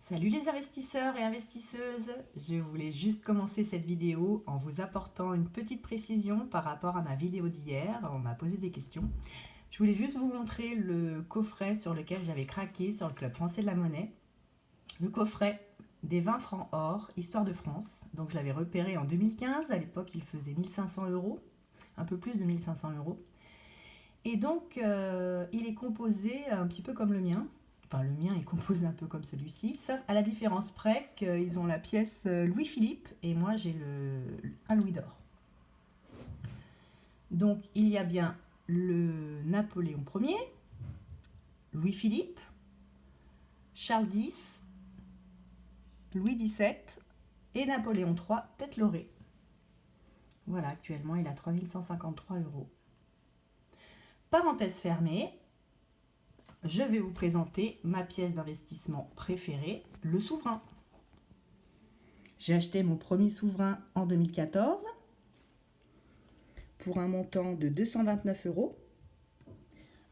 Salut les investisseurs et investisseuses. Je voulais juste commencer cette vidéo en vous apportant une petite précision par rapport à ma vidéo d'hier. On m'a posé des questions. Je voulais juste vous montrer le coffret sur lequel j'avais craqué sur le Club Français de la Monnaie. Le coffret des 20 francs or, Histoire de France. Donc je l'avais repéré en 2015. À l'époque, il faisait 1500 euros, un peu plus de 1500 euros. Et donc, il est composé un petit peu comme le mien. Enfin, le mien est composé un peu comme celui-ci, sauf à la différence près qu'ils ont la pièce Louis-Philippe et moi j'ai un Louis d'or. Donc, il y a bien le Napoléon Ier, Louis-Philippe, Charles X, Louis XVII et Napoléon III, tête laurée. Voilà, actuellement il a 3153 euros. Parenthèse fermée, je vais vous présenter ma pièce d'investissement préférée, le souverain. J'ai acheté mon premier souverain en 2014 pour un montant de 229 euros.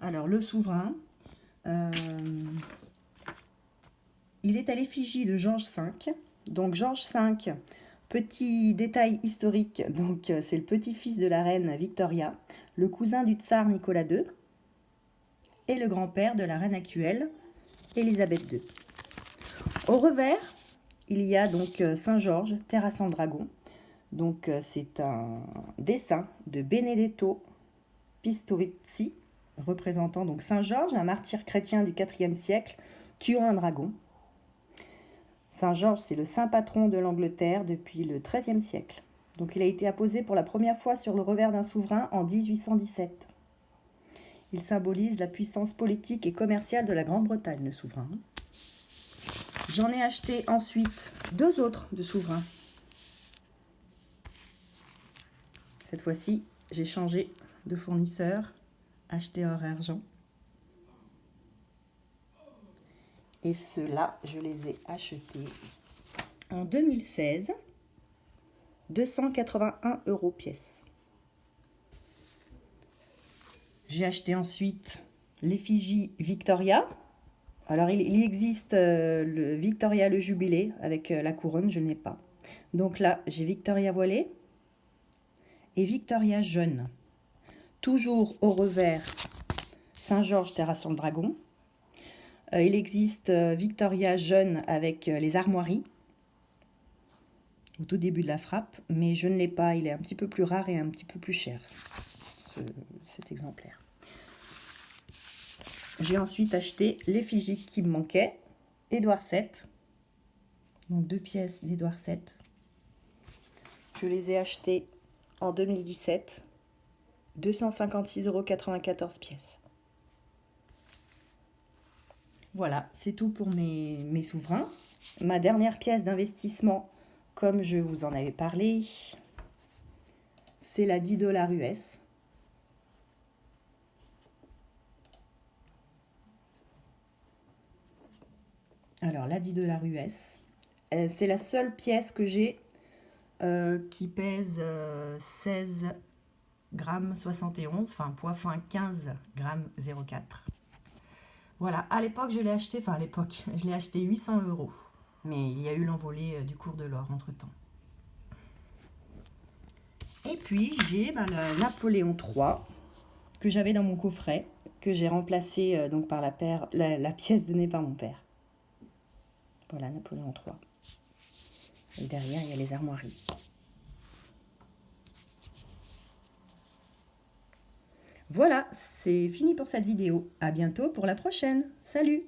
Alors le souverain, il est à l'effigie de Georges V. Donc Georges V, petit détail historique, donc c'est le petit-fils de la reine Victoria, le cousin du tsar Nicolas II et le grand-père de la reine actuelle, Élisabeth II. Au revers, il y a donc Saint-Georges, terrassant le dragon. Donc c'est un dessin de Benedetto Pistorizi, représentant donc Saint-Georges, un martyr chrétien du IVe siècle, tuant un dragon. Saint-Georges, c'est le saint patron de l'Angleterre depuis le XIIIe siècle. Donc il a été apposé pour la première fois sur le revers d'un souverain en 1817. Il symbolise la puissance politique et commerciale de la Grande-Bretagne, le souverain. J'en ai acheté ensuite deux autres de souverains. Cette fois-ci, j'ai changé de fournisseur, acheté or et argent. Et ceux-là, je les ai achetés en 2016, 281 euros pièce. J'ai acheté ensuite l'effigie Victoria. Alors, il existe le Victoria le Jubilé avec la couronne, je n'ai pas. Donc là, j'ai Victoria voilée et Victoria jeune. Toujours au revers, Saint-Georges terrassant le dragon. Il existe Victoria jeune avec les armoiries au tout début de la frappe, mais je ne l'ai pas. Il est un petit peu plus rare et un petit peu plus cher, cet exemplaire. J'ai ensuite acheté l'effigie qui me manquait, Édouard VII. Donc deux pièces d'Édouard VII. Je les ai achetées en 2017, 256,94 € pièce. Voilà, c'est tout pour mes souverains. Ma dernière pièce d'investissement, comme je vous en avais parlé, c'est la 10 $ US. Alors, la 10 $ US, c'est la seule pièce que j'ai qui pèse 16 grammes 71, enfin poids fin 15 grammes 04. Voilà, à l'époque, je l'ai acheté, enfin à l'époque, je l'ai acheté 800 €. Mais il y a eu l'envolée du cours de l'or entre-temps. Et puis, j'ai le Napoléon III que j'avais dans mon coffret, que j'ai remplacé donc par la pièce donnée par mon père. Voilà, Napoléon III. Et derrière, il y a les armoiries. Voilà, c'est fini pour cette vidéo. À bientôt pour la prochaine. Salut!